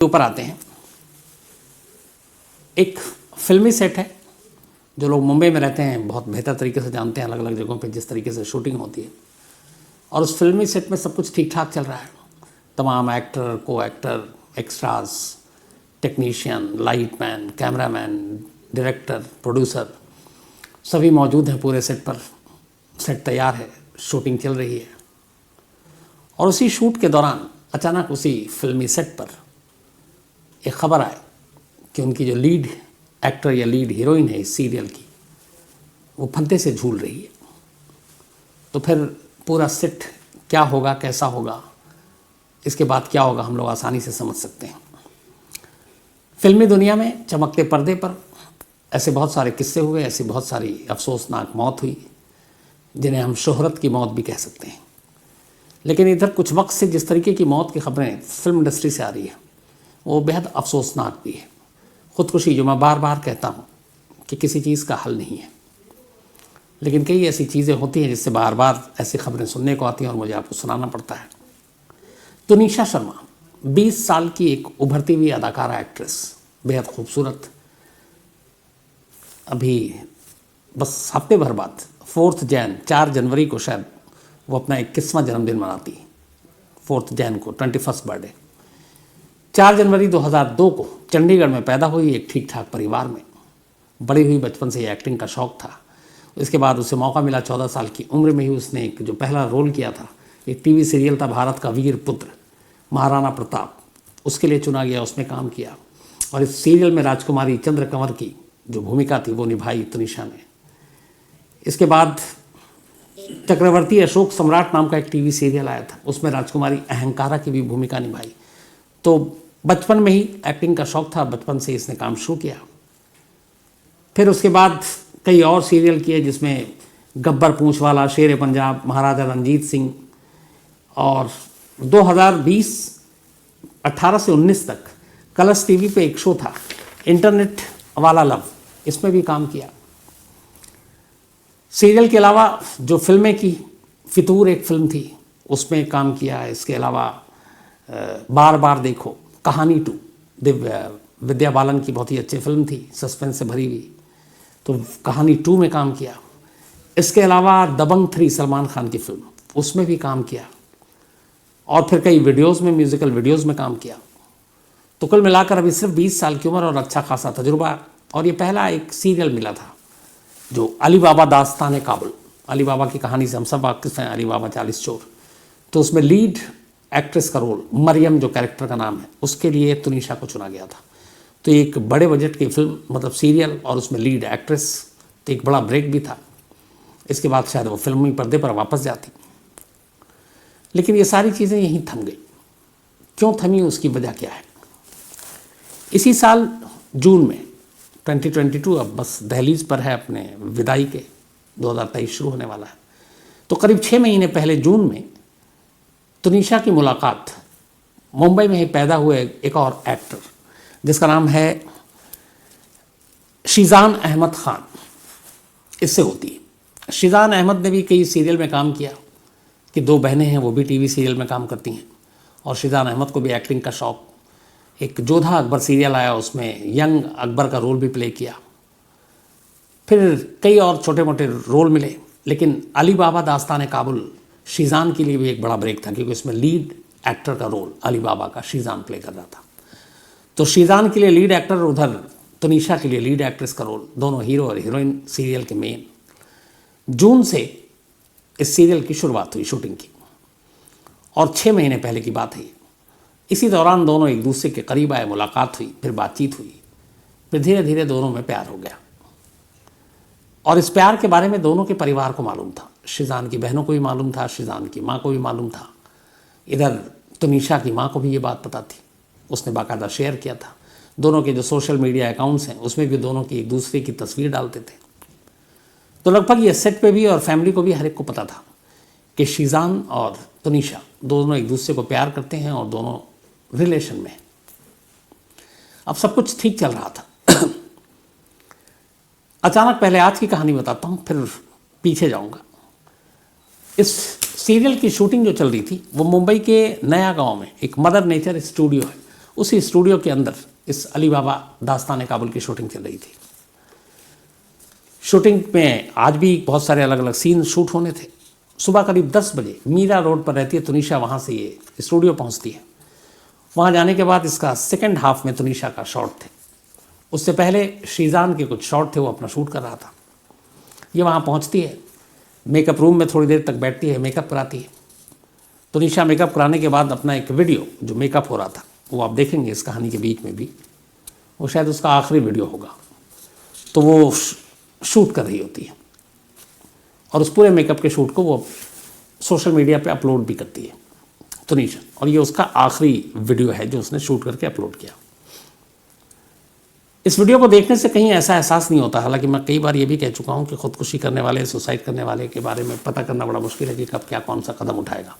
ऊपर आते हैं। एक फिल्मी सेट है, जो लोग मुंबई में रहते हैं बहुत बेहतर तरीके से जानते हैं अलग अलग जगहों पे जिस तरीके से शूटिंग होती है। और उस फिल्मी सेट में सब कुछ ठीक ठाक चल रहा है। तमाम एक्टर, को actor, extras, technician, lightman, cameraman, director, producer सभी मौजूद हैं पूरे सेट पर। सेट तैयार है, शूटिंग चल रही है। और उसी शूट के दौरान अचानक उसी फिल्मी सेट पर एक खबर आए कि उनकी जो लीड एक्टर या लीड हीरोइन है इस सीरियल की, वो फंदे से झूल रही है। तो फिर पूरा सेट क्या होगा, कैसा होगा, इसके बाद क्या होगा, हम लोग आसानी से समझ सकते हैं। फिल्मी दुनिया में चमकते पर्दे पर ऐसे बहुत सारे किस्से हुए, ऐसी बहुत सारी अफसोसनाक मौत हुई जिन्हें हम शोहरत की मौत भी कह सकते हैं। लेकिन इधर कुछ वक्त से जिस तरीके की मौत की खबरें फिल्म इंडस्ट्री से आ रही है वो बेहद अफसोसनाक भी है। ख़ुदकुशी, जो मैं बार बार कहता हूँ कि किसी चीज़ का हल नहीं है, लेकिन कई ऐसी चीज़ें होती हैं जिससे बार बार ऐसी खबरें सुनने को आती हैं और मुझे आपको सुनाना पड़ता है। तुनिशा शर्मा 20 साल की एक उभरती हुई अदाकारा, एक्ट्रेस, बेहद खूबसूरत। अभी बस हफ्ते भर बाद 4 जनवरी को शायद वो अपना 21वां जन्मदिन मनाती है। 4 जैन को 21st बर्थडे। 4 जनवरी 2002 को चंडीगढ़ में पैदा हुई एक ठीक ठाक परिवार में। बड़ी हुई बचपन से एक्टिंग का शौक़ था। इसके बाद उसे मौका मिला 14 साल की उम्र में ही उसने एक जो पहला रोल किया था, एक टीवी सीरियल था भारत का वीर पुत्र, महाराणा प्रताप, उसके लिए चुना गया, उसमें काम किया। और इस सीरियल में राजकुमारी चंद्र कंवर की जो भूमिका थी वो निभाई तुनिशा ने। इसके बाद चक्रवर्ती अशोक सम्राट नाम का एक टीवी सीरियल आया था, उसमें राजकुमारी अहंकारा की भी भूमिका निभाई। तो बचपन में ही एक्टिंग का शौक़ था, बचपन से इसने काम शुरू किया। फिर उसके बाद कई और सीरियल किए जिसमें गब्बर पूंछवाला, शेर पंजाब, महाराजा रंजीत सिंह, और 2020 18 से 19 तक कलर्स टीवी पे एक शो था इंटरनेट वाला लव, इसमें भी काम किया। सीरियल के अलावा जो फिल्में की, फितूर एक फिल्म थी, उसमें काम किया। इसके अलावा बार बार देखो, कहानी 2, विद्या बालन की बहुत ही अच्छी फिल्म थी, सस्पेंस से भरी हुई, तो कहानी 2 में काम किया। इसके अलावा दबंग 3 सलमान खान की फिल्म, उसमें भी काम किया। और फिर कई वीडियोस में, म्यूज़िकल वीडियोस में काम किया। तो कुल मिलाकर अभी सिर्फ 20 साल की उम्र और अच्छा खासा तजुर्बा। और ये पहला एक सीरियल मिला था जो अली बाबा दास्तान काबुल, अली बाबा की कहानी से हम सब वाकिफ हैं, अली बाबा 40 चोर। तो उसमें लीड एक्ट्रेस का रोल, मरियम जो कैरेक्टर का नाम है, उसके लिए तुनिशा को चुना गया था। तो एक बड़े बजट की फिल्म, मतलब सीरियल, और उसमें लीड एक्ट्रेस, तो एक बड़ा ब्रेक भी था। इसके बाद शायद वो फिल्मी पर्दे पर वापस जाती, लेकिन ये सारी चीज़ें यहीं थम गई। क्यों थमी, उसकी वजह क्या है? इसी साल जून में 2022 अब बस दहलीज पर है अपने विदाई के, 2023 शुरू होने वाला है। तो करीब 6 महीने पहले जून में तुनिशा की मुलाकात मुंबई में ही पैदा हुए एक और एक्टर जिसका नाम है शीजान अहमद खान, इससे होती है। शीजान अहमद ने भी कई सीरियल में काम किया, कि 2 बहनें हैं, वो भी टीवी सीरियल में काम करती हैं। और शीजान अहमद को भी एक्टिंग का शौक़। एक जोधा अकबर सीरियल आया, उसमें यंग अकबर का रोल भी प्ले किया। फिर कई और छोटे मोटे रोल मिले, लेकिन अली बाबा दास्तान काबुल शीजान के लिए भी एक बड़ा ब्रेक था, क्योंकि इसमें लीड एक्टर का रोल अली बाबा का शीजान प्ले कर रहा था। तो शीजान के लिए लीड एक्टर, उधर तुनिशा के लिए लीड एक्ट्रेस का रोल, दोनों हीरो और हीरोइन सीरियल के मेन। जून से इस सीरियल की शुरुआत हुई शूटिंग की, और 6 महीने पहले की बात है। इसी दौरान दोनों एक दूसरे के करीब आए, मुलाकात हुई, फिर बातचीत हुई, फिर धीरे धीरे दोनों में प्यार हो गया। और इस प्यार के बारे में दोनों के परिवार को मालूम था, शीजान की बहनों को भी मालूम था, शीजान की माँ को भी मालूम था। इधर तुनिशा की माँ को भी ये बात पता थी, उसने बाकायदा शेयर किया था। दोनों के जो सोशल मीडिया अकाउंट्स हैं उसमें भी दोनों की एक दूसरे की तस्वीर डालते थे। तो लगभग ये सेट पे भी और फैमिली को भी हर एक को पता था कि शीजान और तुनिशा दोनों एक दूसरे को प्यार करते हैं और दोनों रिलेशन में। अब सब कुछ ठीक चल रहा था। अचानक, पहले आज की कहानी बताता हूँ, फिर पीछे जाऊँगा। इस सीरियल की शूटिंग जो चल रही थी वो मुंबई के नया गांव में एक मदर नेचर स्टूडियो है, उसी स्टूडियो के अंदर इस अली बाबा दास्तान काबुल की शूटिंग चल रही थी। शूटिंग में आज भी बहुत सारे अलग अलग सीन शूट होने थे। सुबह करीब 10 बजे मीरा रोड पर रहती है तुनिशा, वहाँ से ये स्टूडियो पहुँचती है। वहाँ जाने के बाद इसका सेकंड हाफ में तुनिशा का शॉट थे। उससे पहले शीजान के कुछ शॉट थे, वो अपना शूट कर रहा था। ये वहाँ पहुँचती है, मेकअप रूम में थोड़ी देर तक बैठती है, मेकअप कराती है। तुनिशा मेकअप कराने के बाद अपना एक वीडियो जो मेकअप हो रहा था वो आप देखेंगे इस कहानी के बीच में भी, वो शायद उसका आखिरी वीडियो होगा। तो वो शूट कर रही होती है और उस पूरे मेकअप के शूट को वो सोशल मीडिया पे अपलोड भी करती है तुनिशा, और ये उसका आखिरी वीडियो है जो उसने शूट करके अपलोड किया। इस वीडियो को देखने से कहीं ऐसा एहसास नहीं होता, हालांकि मैं कई बार ये भी कह चुका हूँ कि खुदकुशी करने वाले, सुसाइड करने वाले के बारे में पता करना बड़ा मुश्किल है कि कब क्या कौन सा कदम उठाएगा।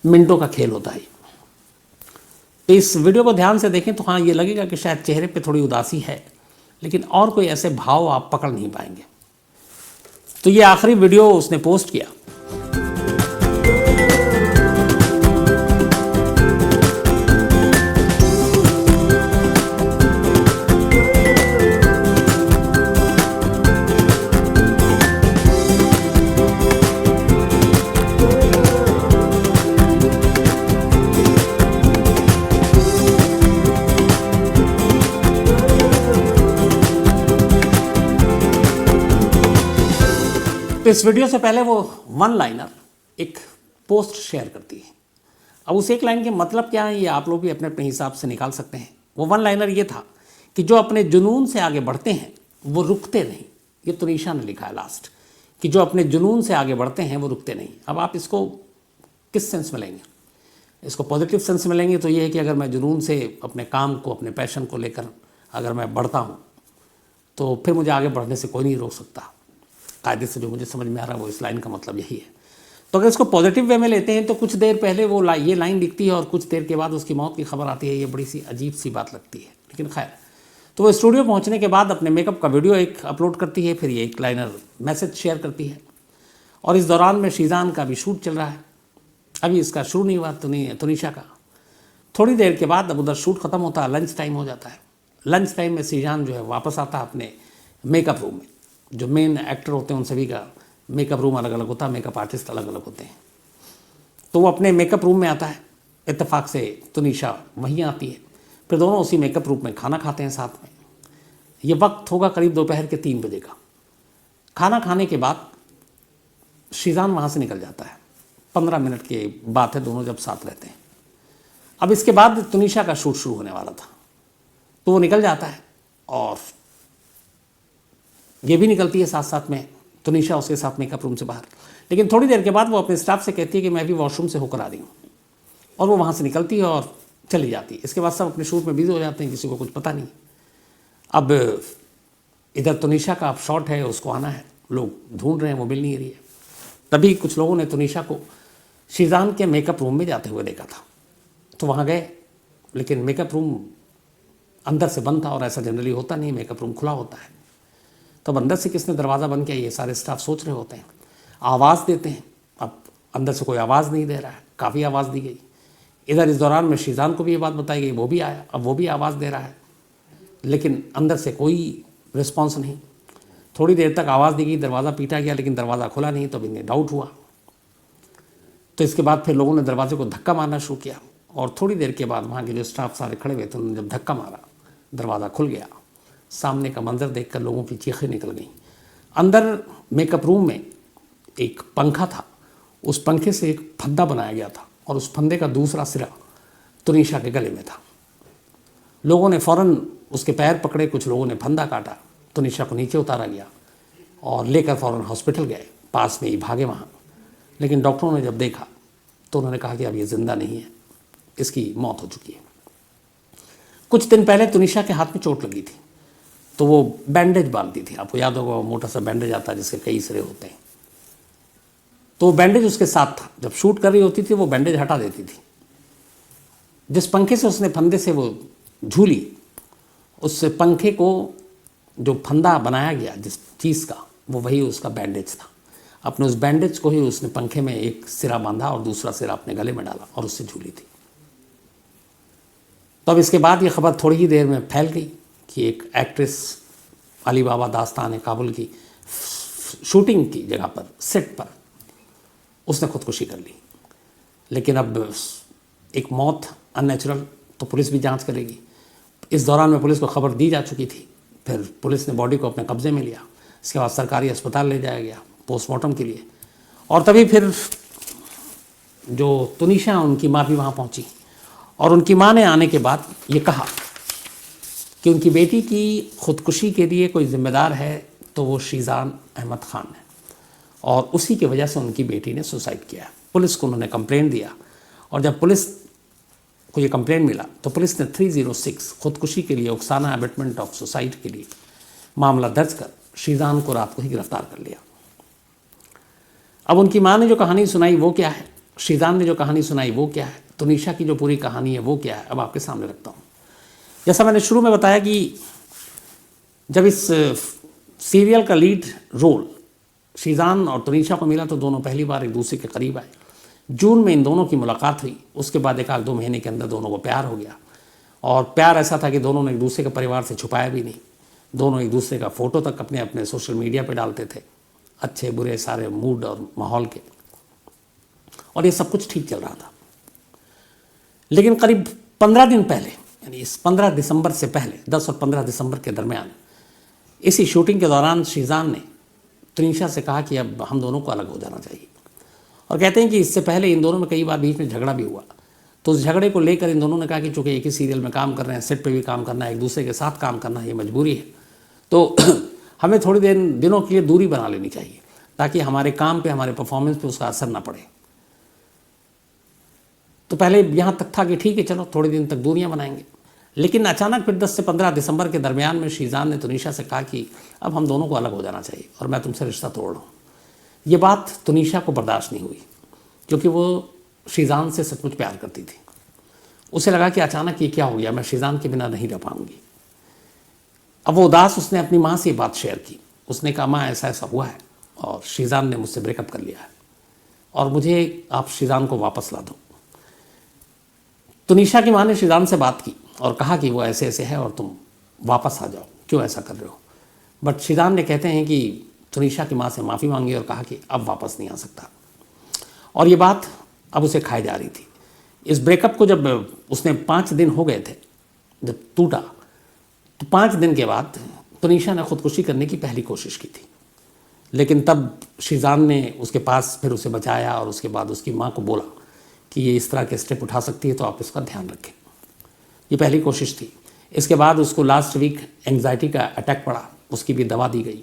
मिनटों का खेल होता है। तो इस वीडियो को ध्यान से देखें तो हाँ, ये लगेगा कि शायद चेहरे पे थोड़ी उदासी है, लेकिन और कोई ऐसे भाव आप पकड़ नहीं पाएंगे। तो ये आखिरी वीडियो उसने पोस्ट किया। तो इस वीडियो से पहले वो वन लाइनर एक पोस्ट शेयर करती है। अब उस एक लाइन के मतलब क्या है ये आप लोग भी अपने अपने हिसाब से निकाल सकते हैं। वो वन लाइनर ये था कि जो अपने जुनून से आगे बढ़ते हैं वो रुकते नहीं। ये तुनिशा ने लिखा है लास्ट, कि जो अपने जुनून से आगे बढ़ते हैं वो रुकते नहीं। अब आप इसको किस सेंस में लेंगे? इसको पॉजिटिव सेंस में लेंगे तो ये है कि अगर मैं जुनून से अपने काम को, अपने पैशन को लेकर अगर मैं बढ़ता हूँ तो फिर मुझे आगे बढ़ने से कोई नहीं रोक सकता। कायदे से जो मुझे समझ में आ रहा है वो इस लाइन का मतलब यही है। तो अगर इसको पॉजिटिव वे में लेते हैं तो कुछ देर पहले वो ये लाइन लिखती है और कुछ देर के बाद उसकी मौत की खबर आती है। ये बड़ी सी अजीब सी बात लगती है, लेकिन खैर। तो वो स्टूडियो पहुंचने के बाद अपने मेकअप का वीडियो एक अपलोड करती है, फिर ये एक लाइनर मैसेज शेयर करती है। और इस दौरान में शीजान का भी शूट चल रहा है। अभी इसका शुरू नहीं हुआ तुनिशा का। थोड़ी देर के बाद अब उधर शूट खत्म होता है, लंच टाइम हो जाता है। लंच टाइम में शीजान जो है वापस आता है अपने मेकअप रूम में। जो मेन एक्टर होते हैं उन सभी का मेकअप रूम अलग अलग होता है, मेकअप आर्टिस्ट अलग अलग होते हैं। तो वो अपने मेकअप रूम में आता है। इत्तेफाक से तुनिशा वहीं आती है। फिर दोनों उसी मेकअप रूम में खाना खाते हैं साथ में। ये वक्त होगा करीब दोपहर के 3 बजे का। खाना खाने के बाद शीजान वहाँ से निकल जाता है। 15 मिनट की बात है, दोनों जब साथ रहते हैं। अब इसके बाद तुनिशा का शूट शुरू होने वाला था, तो वो निकल जाता है और ये भी निकलती है साथ साथ में, तुनिशा उसके साथ मेकअप रूम से बाहर। लेकिन थोड़ी देर के बाद वो अपने स्टाफ से कहती है कि मैं भी वॉशरूम से होकर आ रही हूँ, और वो वहाँ से निकलती है और चली जाती है। इसके बाद सब अपने शूट में बिजी हो जाते हैं, किसी को कुछ पता नहीं। अब इधर तुनिशा का अब शॉट है, उसको आना है, लोग ढूंढ रहे हैं, वो मिल नहीं रही है। तभी कुछ लोगों ने तुनिशा को शीजान के मेकअप रूम में जाते हुए देखा था, तो वहाँ गए। लेकिन मेकअप रूम अंदर से बंद था, और ऐसा जनरली होता नहीं, मेकअप रूम खुला होता है। तब अंदर से किसने दरवाज़ा बंद किया, ये सारे स्टाफ सोच रहे होते हैं। आवाज़ देते हैं, अब अंदर से कोई आवाज़ नहीं दे रहा है, काफ़ी आवाज़ दी गई। इधर इस दौरान में शीजान को भी ये बात बताई गई, वो भी आया, अब वो भी आवाज़ दे रहा है, लेकिन अंदर से कोई रिस्पॉन्स नहीं। थोड़ी देर तक आवाज़ दी गई, दरवाज़ा पीटा गया, लेकिन दरवाज़ा खुला नहीं। तो इन्हें डाउट हुआ। तो इसके बाद फिर लोगों ने दरवाजे को धक्का मारना शुरू किया, और थोड़ी देर के बाद वहाँ के जो स्टाफ सारे खड़े हुए थे, उन्होंने जब धक्का मारा, दरवाज़ा खुल गया। सामने का मंजर देखकर लोगों की चीखें निकल गईं। अंदर मेकअप रूम में एक पंखा था, उस पंखे से एक फंदा बनाया गया था, और उस फंदे का दूसरा सिरा तुनिशा के गले में था। लोगों ने फ़ौरन उसके पैर पकड़े, कुछ लोगों ने फंदा काटा। तुनिशा को नीचे उतारा गया और लेकर फ़ौरन हॉस्पिटल गए, पास में ही भागे वहाँ। लेकिन डॉक्टरों ने जब देखा तो उन्होंने कहा कि अब ये ज़िंदा नहीं है, इसकी मौत हो चुकी है। कुछ दिन पहले तुनिशा के हाथ में चोट लगी थी, तो वो बैंडेज बांधती थी। आपको याद होगा वो मोटा सा बैंडेज आता है जिसके कई सिरे होते हैं, तो वो बैंडेज उसके साथ था। जब शूट कर रही होती थी वो बैंडेज हटा देती थी। जिस पंखे से उसने फंदे से वो झूली, उस पंखे को जो फंदा बनाया गया जिस चीज़ का, वो वही उसका बैंडेज था। अपने उस बैंडेज को ही उसने पंखे में एक सिरा बांधा और दूसरा सिरा अपने गले में डाला और उससे झूली थी। तो अब इसके बाद ये खबर थोड़ी ही देर में फैल गई कि एक एक्ट्रेस अली बाबा दास्तान काबुल की शूटिंग की जगह पर, सेट पर उसने खुदकुशी कर ली। लेकिन अब एक मौत अननेचुरल, तो पुलिस भी जांच करेगी। इस दौरान में पुलिस को खबर दी जा चुकी थी। फिर पुलिस ने बॉडी को अपने कब्जे में लिया। इसके बाद सरकारी अस्पताल ले जाया गया पोस्टमार्टम के लिए। और तभी फिर जो तुनिशा, उनकी माँ भी वहाँ पहुँची और उनकी माँ ने आने के बाद ये कहा कि उनकी बेटी की खुदकुशी के लिए कोई जिम्मेदार है तो वो शीज़ान अहमद ख़ान है, और उसी की वजह से उनकी बेटी ने सुसाइड किया। पुलिस को उन्होंने कंप्लेंट दिया, और जब पुलिस को ये कंप्लेंट मिला तो पुलिस ने 306 खुदकुशी के लिए, उकसाना, एबेटमेंट ऑफ सुसाइड के लिए मामला दर्ज कर शीज़ान को रात को ही गिरफ्तार कर लिया। अब उनकी माँ ने जो कहानी सुनाई वो क्या है, शीज़ान ने जो कहानी सुनाई वो क्या है, तुनिशा की जो पूरी कहानी है वो क्या है, अब आपके सामने रखता हूँ। जैसा मैंने शुरू में बताया कि जब इस सीरियल का लीड रोल शीज़ान और तुनिशा को मिला तो दोनों पहली बार एक दूसरे के करीब आए। जून में इन दोनों की मुलाकात हुई। उसके बाद 1-2 महीने के अंदर दोनों को प्यार हो गया, और प्यार ऐसा था कि दोनों ने एक दूसरे के परिवार से छुपाया भी नहीं। दोनों एक दूसरे का फ़ोटो तक अपने अपने सोशल मीडिया पे डालते थे, अच्छे बुरे सारे मूड और माहौल के, और ये सब कुछ ठीक चल रहा था। लेकिन करीब 15 दिन पहले, यानी इस 15 दिसंबर से पहले, 10 और 15 दिसंबर के दरमियान, इसी शूटिंग के दौरान शीज़ान ने तुनिशा से कहा कि अब हम दोनों को अलग हो जाना चाहिए। और कहते हैं कि इससे पहले इन दोनों में कई बार बीच में झगड़ा भी हुआ। तो उस झगड़े को लेकर इन दोनों ने कहा कि चूँकि एक ही सीरियल में काम कर रहे हैं, सेट पे भी काम करना है, एक दूसरे के साथ काम करना है, ये मजबूरी है, तो हमें थोड़ी दिनों के लिए दूरी बना लेनी चाहिए ताकि हमारे काम पे, हमारे परफॉर्मेंस पे उसका असर ना पड़े। तो पहले यहाँ तक था कि ठीक है, चलो थोड़े दिन तक दूरियाँ बनाएंगे। लेकिन अचानक फिर 10 से 15 दिसंबर के दरमियान में शीज़ान ने तुनिशा से कहा कि अब हम दोनों को अलग हो जाना चाहिए और मैं तुमसे रिश्ता तोड़ रहा हूँ। ये बात तुनिशा को बर्दाश्त नहीं हुई, क्योंकि वो शीज़ान से सचमुच प्यार करती थी। उसे लगा कि अचानक ये क्या हो गया, मैं शीज़ान के बिना नहीं रह पाऊंगी। अब वो उदास उसने अपनी माँ से बात शेयर की। उसने कहा, माँ ऐसा ऐसा हुआ है और शीज़ान ने मुझसे ब्रेकअप कर लिया है और मुझे आप शीज़ान को वापस ला दो। तुनिशा की माँ ने शीज़ान से बात की और कहा कि वो ऐसे ऐसे है और तुम वापस आ जाओ, क्यों ऐसा कर रहे हो। बट शीज़ान ने, कहते हैं कि तुनिशा की माँ से माफ़ी मांगी और कहा कि अब वापस नहीं आ सकता। और ये बात अब उसे खाई जा रही थी। इस ब्रेकअप को जब उसने 5 दिन हो गए थे जब टूटा, तो 5 दिन के बाद तुनिशा ने खुदकुशी करने की पहली कोशिश की थी। लेकिन तब शीज़ान ने उसके पास फिर उसे बचाया और उसके बाद उसकी माँ को बोला कि ये इस तरह के स्टेप उठा सकती है तो आप इसका ध्यान रखें। ये पहली कोशिश थी। इसके बाद उसको लास्ट वीक एंग्जाइटी का अटैक पड़ा, उसकी भी दवा दी गई।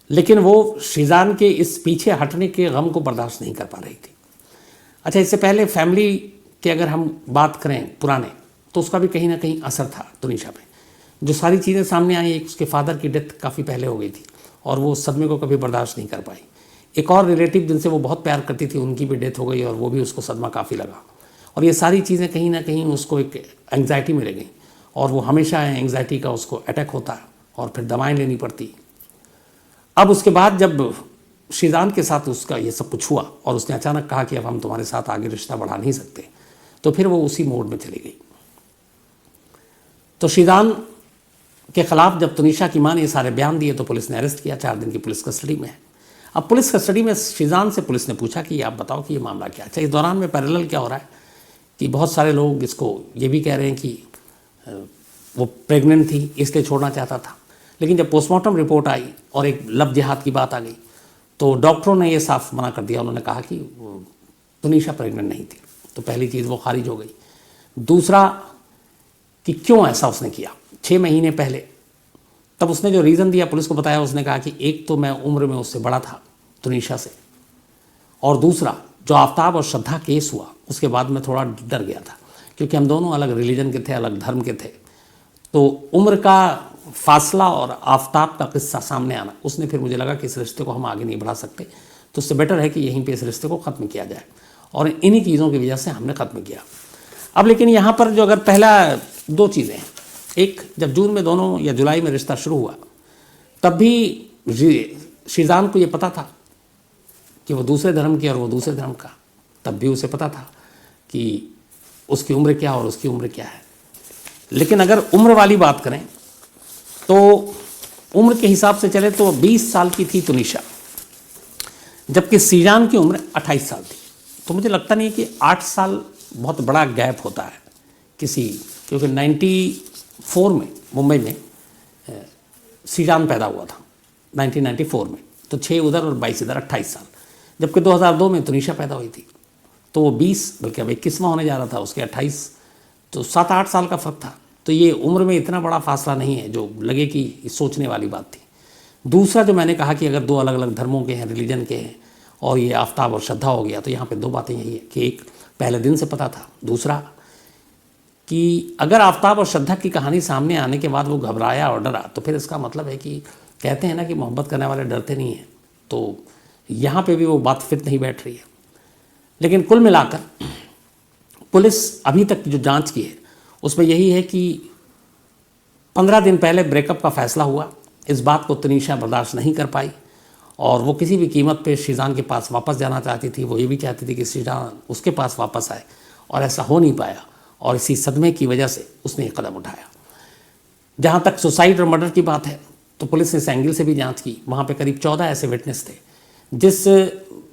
लेकिन वो शीज़ान के इस पीछे हटने के गम को बर्दाश्त नहीं कर पा रही थी। अच्छा, इससे पहले फैमिली के अगर हम बात करें पुराने, तो उसका भी कहीं ना कहीं असर था तुनिशा पे। जो सारी चीज़ें सामने आई, उसके फादर की डेथ काफ़ी पहले हो गई थी और वो सदमे को कभी बर्दाश्त नहीं कर पाई। एक और रिलेटिव जिनसे वो बहुत प्यार करती थी, उनकी भी डेथ हो गई और वो भी उसको सदमा काफ़ी लगा। और ये सारी चीज़ें कहीं ना कहीं उसको एक एंग्जाइटी में ले गई और वो हमेशा एंग्जाइटी का उसको अटैक होता और फिर दवाएँ लेनी पड़ती। अब उसके बाद जब शीज़ान के साथ उसका ये सब कुछ हुआ और उसने अचानक कहा कि अब हम तुम्हारे साथ आगे रिश्ता बढ़ा नहीं सकते, तो फिर वो उसी मोड में चली गई। तो शीज़ान के खिलाफ जब तुनिशा की माँ ने ये सारे बयान दिए तो पुलिस ने अरेस्ट किया। 4 दिन की पुलिस कस्टडी में है। अब पुलिस कस्टडी में शीज़ान से पुलिस ने पूछा कि आप बताओ कि ये मामला क्या है। अच्छा, इस दौरान में पैरेलल क्या हो रहा है कि बहुत सारे लोग इसको ये भी कह रहे हैं कि वो प्रेग्नेंट थी इसलिए छोड़ना चाहता था। लेकिन जब पोस्टमार्टम रिपोर्ट आई और एक लव जिहाद की बात आ गई तो डॉक्टरों ने ये साफ मना कर दिया। उन्होंने कहा कि तुनिशा प्रेग्नेंट नहीं थी। तो पहली चीज़ वो खारिज हो गई। दूसरा कि क्यों ऐसा उसने किया 6 महीने पहले, तब उसने जो रीज़न दिया पुलिस को बताया, उसने कहा कि एक तो मैं उम्र में उससे बड़ा था तुनिशा से, और दूसरा जो आफ्ताब और श्रद्धा केस हुआ उसके बाद मैं थोड़ा डर गया था क्योंकि हम दोनों अलग रिलीजन के थे, अलग धर्म के थे। तो उम्र का फासला और आफ्ताब का किस्सा सामने आना, उसने फिर मुझे लगा कि इस रिश्ते को हम आगे नहीं बढ़ा सकते, तो उससे बेटर है कि यहीं पे इस रिश्ते को ख़त्म किया जाए। और इन्हीं चीज़ों की वजह से हमने ख़त्म किया। अब लेकिन यहाँ पर जो अगर पहला 2 चीज़ें हैं, एक जब जून में दोनों या जुलाई में रिश्ता शुरू हुआ तब भी शीज़ान को ये पता था कि वो दूसरे धर्म की और वो दूसरे धर्म का। तब भी उसे पता था कि उसकी उम्र क्या और उसकी उम्र क्या है। लेकिन अगर उम्र वाली बात करें तो उम्र के हिसाब से चले तो 20 साल की थी तुनिशा, जबकि सीजान की उम्र 28 साल थी। तो मुझे लगता नहीं कि 8 साल बहुत बड़ा गैप होता है किसी, क्योंकि 94 में मुंबई में सीजान पैदा हुआ था 1994 में, तो 6 उधर और 22 इधर, 28 साल। जबकि 2002 में तुनिशा पैदा हुई थी, तो वो 20 बल्कि अब 21वां होने जा रहा था, उसके 28, तो 7-8 साल का फ़र्क था। तो ये उम्र में इतना बड़ा फासला नहीं है जो लगे कि सोचने वाली बात थी। दूसरा जो मैंने कहा कि अगर दो अलग अलग धर्मों के हैं, रिलीजन के हैं, और ये आफ्ताब और श्रद्धा हो गया, तो यहाँ पे दो बातें यही है कि एक पहले दिन से पता था, दूसरा कि अगर आफ्ताब और श्रद्धा की कहानी सामने आने के बाद वो घबराया और डरा, तो फिर इसका मतलब है कि कहते हैं ना कि मोहब्बत करने वाले डरते नहीं हैं, तो यहाँ पे भी वो बात फिट नहीं बैठ रही है। लेकिन कुल मिलाकर पुलिस अभी तक जो जांच की है उसमें यही है कि 15 दिन पहले ब्रेकअप का फैसला हुआ। इस बात को तनीषा बर्दाश्त नहीं कर पाई और वो किसी भी कीमत पे शीजान के पास वापस जाना चाहती थी। वो ये भी चाहती थी कि शीजान उसके पास वापस आए, और ऐसा हो नहीं पाया, और इसी सदमे की वजह से उसने एक कदम उठाया। जहाँ तक सुसाइड और मर्डर की बात है तो पुलिस ने इस एंगल से भी जांच की। वहाँ पे करीब 14 ऐसे विटनेस थे। जिस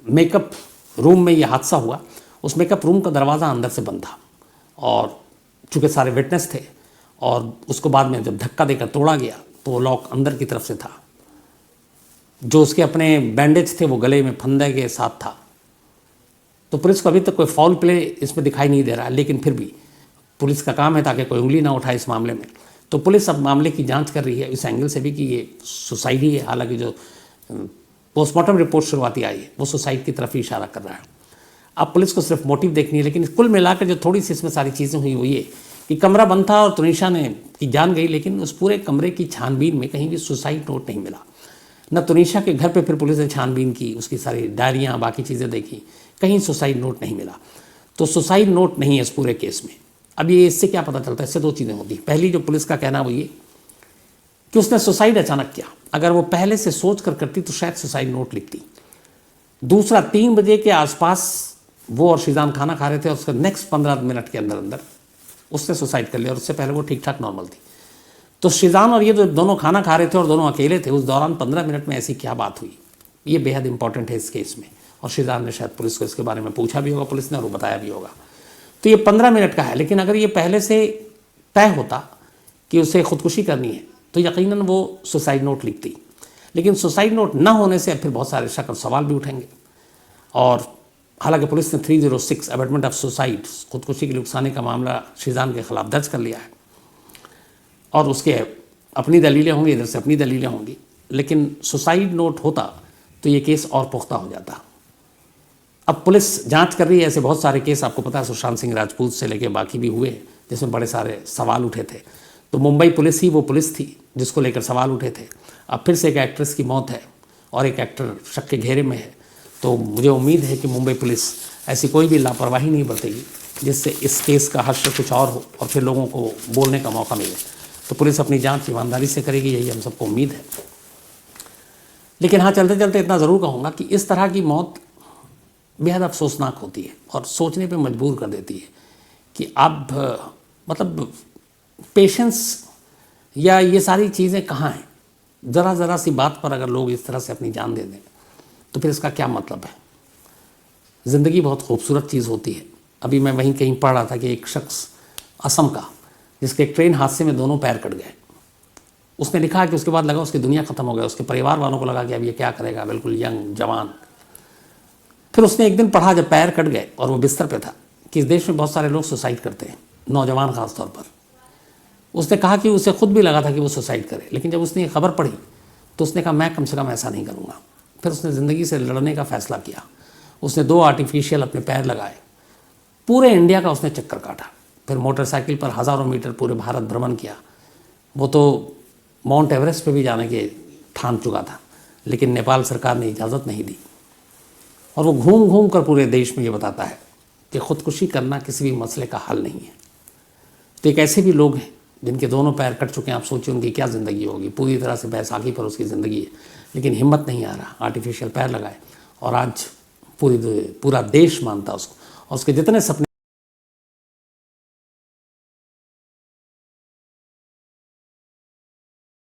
मेकअप रूम में ये हादसा हुआ, उस मेकअप रूम का दरवाज़ा अंदर से बंद था, और चूँकि सारे विटनेस थे और उसको बाद में जब धक्का देकर तोड़ा गया तो वो लॉक अंदर की तरफ से था। जो उसके अपने बैंडेज थे वो गले में फंदे के साथ था। तो पुलिस को अभी तक कोई फाउल प्ले इसमें दिखाई नहीं दे रहा है, लेकिन फिर भी पुलिस का काम है ताकि कोई उंगली ना उठाए इस मामले में। तो पुलिस अब मामले की जांच कर रही है इस एंगल से भी कि ये सुसाइड ही है। हालांकि जो पोस्टमार्टम रिपोर्ट शुरुआती आई है वो सुसाइड की तरफ ही इशारा कर रहा है। अब पुलिस को सिर्फ मोटिव देखनी है, लेकिन कुल मिलाकर जो थोड़ी सी इसमें सारी चीज़ें हुई वो ये कि कमरा बंद था और तुनिशा ने की जान गई, लेकिन उस पूरे कमरे की छानबीन में कहीं भी सुसाइड नोट नहीं मिला। न तुनिशा के घर पे फिर पुलिस ने छानबीन की, उसकी सारी डायरियाँ बाकी चीज़ें देखी, कहीं सुसाइड नोट नहीं मिला। तो सुसाइड नोट नहीं है इस पूरे केस में। अब ये इससे क्या पता चलता है? इससे दो चीज़ें होती हैं। पहली जो पुलिस का कहना वो ये कि उसने सुसाइड अचानक किया। अगर वो पहले से सोच कर करती तो शायद सुसाइड नोट लिखती। दूसरा, 3 बजे के आसपास वो और शीजान खाना खा रहे थे और उसके नेक्स्ट 15 मिनट के अंदर अंदर उसने सुसाइड कर लिया, और उससे पहले वो ठीक ठाक नॉर्मल थी। तो शीजान और ये जो दोनों खाना खा रहे थे और दोनों अकेले थे, उस दौरान 15 मिनट में ऐसी क्या बात हुई, ये बेहद इंपॉर्टेंट है इस केस में। और शीजान ने शायद पुलिस को इसके बारे में पूछा भी होगा पुलिस ने, और वो बताया भी होगा। तो ये 15 मिनट का है। लेकिन अगर ये पहले से तय होता कि उसे खुदकुशी करनी है तो यकीनन वो सुसाइड नोट लिखती। लेकिन सुसाइड नोट ना होने से फिर बहुत सारे शक और सवाल भी उठेंगे। और हालांकि पुलिस ने 306 अबेटमेंट ऑफ सुसाइड, खुदकुशी के लिए उकसाने का मामला शीजान के खिलाफ दर्ज कर लिया है, और उसके अपनी दलीलें होंगी, इधर से अपनी दलीलें होंगी। लेकिन सुसाइड नोट होता तो ये केस और पुख्ता हो जाता। अब पुलिस जांच कर रही है। ऐसे बहुत सारे केस आपको पता है सुशांत सिंह राजपूत से लेके बाकी भी हुए जिसमें बड़े सारे सवाल उठे थे। तो मुंबई पुलिस ही वो पुलिस थी जिसको लेकर सवाल उठे थे। अब फिर से एक एक्ट्रेस की मौत है और एक एक्टर शक के घेरे में है। तो मुझे उम्मीद है कि मुंबई पुलिस ऐसी कोई भी लापरवाही नहीं बरतेगी जिससे इस केस का हश्र कुछ और हो और फिर लोगों को बोलने का मौका मिले। तो पुलिस अपनी जांच ईमानदारी से करेगी, यही हम सबको उम्मीद है। लेकिन हाँ, चलते चलते इतना ज़रूर कहूँगा कि इस तरह की मौत बेहद अफसोसनाक होती है और सोचने पे मजबूर कर देती है कि अब मतलब पेशेंस या ये सारी चीज़ें कहाँ हैं। ज़रा ज़रा सी बात पर अगर लोग इस तरह से अपनी जान दे दें तो फिर इसका क्या मतलब है। ज़िंदगी बहुत खूबसूरत चीज़ होती है। अभी मैं वहीं कहीं पढ़ रहा था कि एक शख्स असम का, जिसके एक ट्रेन हादसे में दोनों पैर कट गए, उसने लिखा कि उसके बाद लगा उसकी दुनिया ख़त्म हो गई। उसके परिवार वालों को लगा कि अब ये क्या करेगा, बिल्कुल यंग जवान। फिर उसने एक दिन पढ़ा जब पैर कट गए और वो बिस्तर पे था कि इस देश में बहुत सारे लोग सुसाइड करते हैं, नौजवान ख़ास तौर पर। उसने कहा कि उसे खुद भी लगा था कि वो सुसाइड करे, लेकिन जब उसने ये खबर पढ़ी तो उसने कहा मैं कम से कम ऐसा नहीं करूँगा। फिर उसने ज़िंदगी से लड़ने का फ़ैसला किया। उसने 2 आर्टिफिशियल अपने पैर लगाए, पूरे इंडिया का उसने चक्कर काटा, फिर मोटरसाइकिल पर हज़ारों मीटर पूरे भारत भ्रमण किया। वो तो माउंट एवरेस्ट पे भी जाने के ठान चुका था, लेकिन नेपाल सरकार ने इजाज़त नहीं दी। और वो घूम घूम कर पूरे देश में ये बताता है कि ख़ुदकुशी करना किसी भी मसले का हल नहीं है। तो एक ऐसे भी लोग हैं जिनके दोनों पैर कट चुके हैं। आप सोचिए उनकी क्या ज़िंदगी होगी। पूरी तरह से बैसाखी पर उसकी ज़िंदगी है, लेकिन हिम्मत नहीं आ रहा, आर्टिफिशियल पैर लगाए, और आज पूरा देश मानता उसको, और उसके जितने सपने